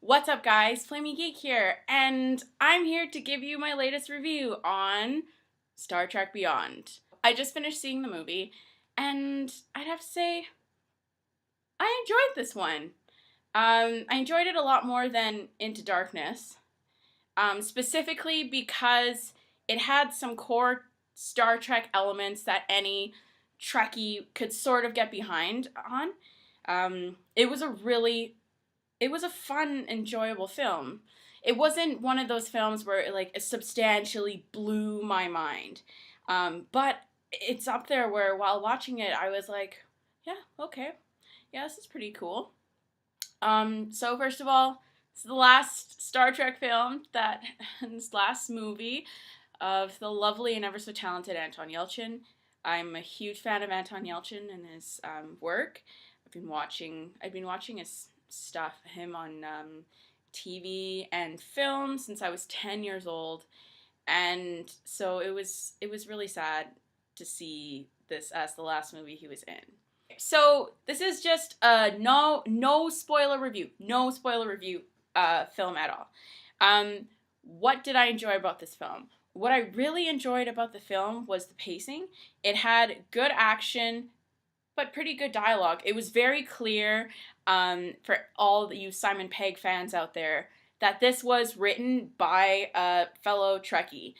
What's up, guys? Flamey Geek here, and I'm here to give you my latest review on Star Trek Beyond. I just finished seeing the movie, and I'd have to say I enjoyed this one. I enjoyed it a lot more than Into Darkness, specifically because it had some core Star Trek elements that any Trekkie could sort of get behind on. It was a fun, enjoyable film. It wasn't one of those films where it substantially blew my mind. But it's up there where while watching it, I was like, yeah, okay. Yeah, this is pretty cool. So first of all, it's the last Star Trek film this last movie of the lovely and ever so talented Anton Yelchin. I'm a huge fan of Anton Yelchin and his work. I've been watching his stuff, him on TV and film since I was 10 years old, and so it was really sad to see this as the last movie he was in. So this is just a no spoiler review, film at all. What did I enjoy about this film? What I really enjoyed about the film was the pacing. It had good action, but pretty good dialogue. It was very clear for all you Simon Pegg fans out there that this was written by a fellow Trekkie.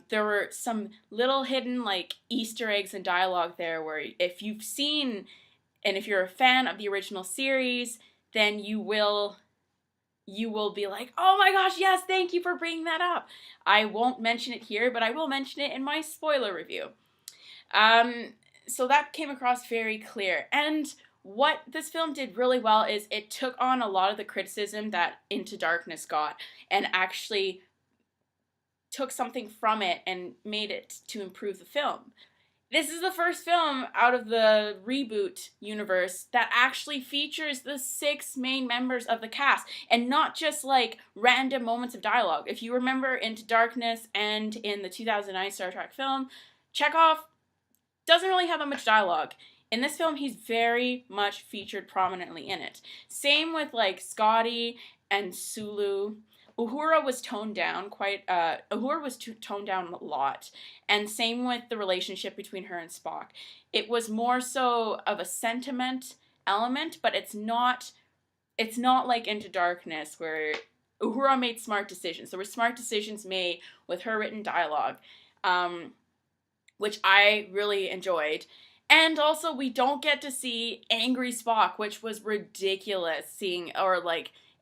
There were some little hidden Easter eggs and dialogue there where if you've seen and if you're a fan of the original series, then you will be like, oh my gosh, yes, thank you for bringing that up. I won't mention it here, but I will mention it in my spoiler review. So that came across very clear. And what this film did really well is it took on a lot of the criticism that Into Darkness got and actually took something from it and made it to improve the film. This is the first film out of the reboot universe that actually features the 6 main members of the cast and not just random moments of dialogue. If you remember Into Darkness and in the 2009 Star Trek film, Chekhov doesn't really have that much dialogue. In this film, he's very much featured prominently in it. Same with Scotty and Sulu. Uhura was toned down toned down a lot, and same with the relationship between her and Spock. It was more so of a sentiment element, but it's not like Into Darkness where Uhura made smart decisions. There were smart decisions made with her written dialogue, which I really enjoyed. And also, we don't get to see angry Spock, which was ridiculous seeing, or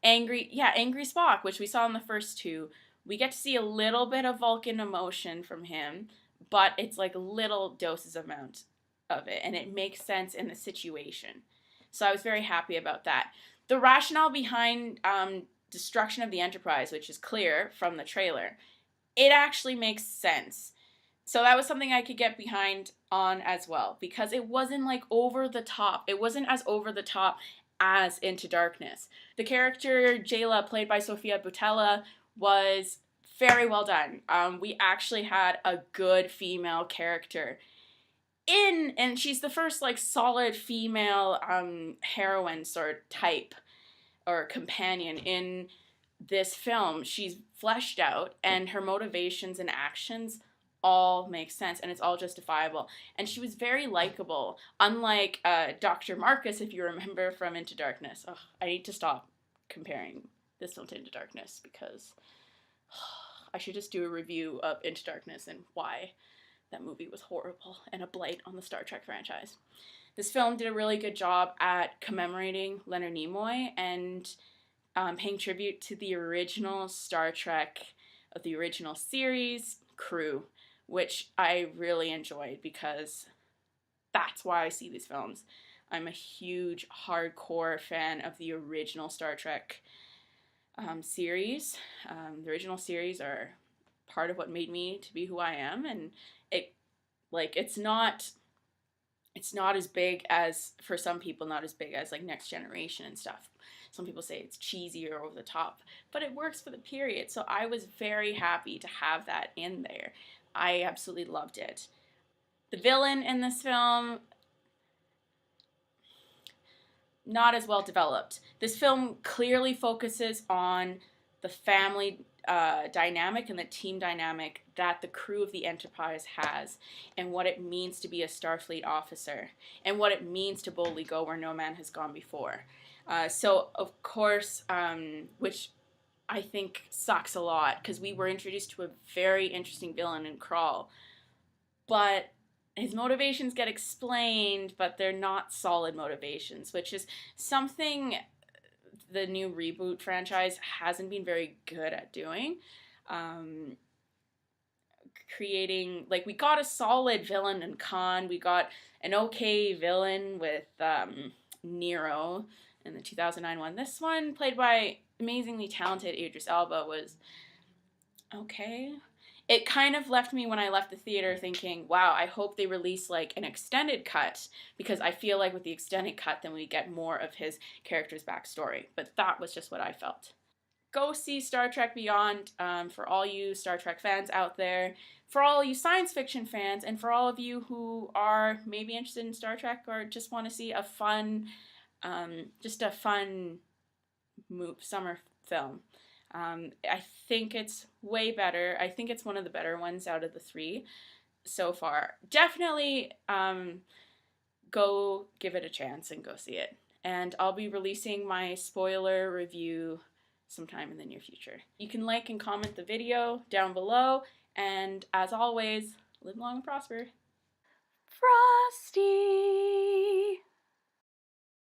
angry Spock, which we saw in the first 2. We get to see a little bit of Vulcan emotion from him, but it's little doses amount of it, and it makes sense in the situation. So I was very happy about that. The rationale behind destruction of the Enterprise, which is clear from the trailer, it actually makes sense. So that was something I could get behind on as well, because it wasn't over the top. It wasn't as over the top as Into Darkness. The character Jayla, played by Sofia Boutella, was very well done. We actually had a good female character and she's the first solid female heroine sort type or companion in this film. She's fleshed out, and her motivations and actions all make sense, and it's all justifiable. And she was very likable, unlike Dr. Marcus, if you remember from Into Darkness. Ugh, I need to stop comparing this film to Into Darkness, because I should just do a review of Into Darkness and why that movie was horrible and a blight on the Star Trek franchise. This film did a really good job at commemorating Leonard Nimoy and paying tribute to the original Star Trek of the original series crew, which I really enjoyed because that's why I see these films. I'm a huge, hardcore fan of the original Star Trek series. The original series are part of what made me to be who I am, and it's not as big as, for some people, not as big as Next Generation and stuff. Some people say it's cheesy or over the top, but it works for the period, so I was very happy to have that in there. I absolutely loved it. The villain in this film, not as well developed. This film clearly focuses on the family dynamic and the team dynamic that the crew of the Enterprise has, and what it means to be a Starfleet officer, and what it means to boldly go where no man has gone before. So, of course, which I think sucks a lot, because we were introduced to a very interesting villain in Crawl, but his motivations get explained, but they're not solid motivations, which is something the new reboot franchise hasn't been very good at doing. Creating, like, we got a solid villain in Khan, we got an okay villain with Nero in the 2009 one. This one, played by amazingly talented Idris Elba, was okay. It kind of left me when I left the theater thinking, wow, I hope they release like an extended cut, because I feel like with the extended cut then we get more of his character's backstory. But that was just what I felt. Go see Star Trek Beyond, for all you Star Trek fans out there, for all you science fiction fans, and for all of you who are maybe interested in Star Trek or just want to see a fun, summer film. I think it's way better. I think it's one of the better ones out of the three so far. Definitely go give it a chance and go see it. And I'll be releasing my spoiler review sometime in the near future. You can like and comment the video down below, and as always, live long and prosper. Frosty!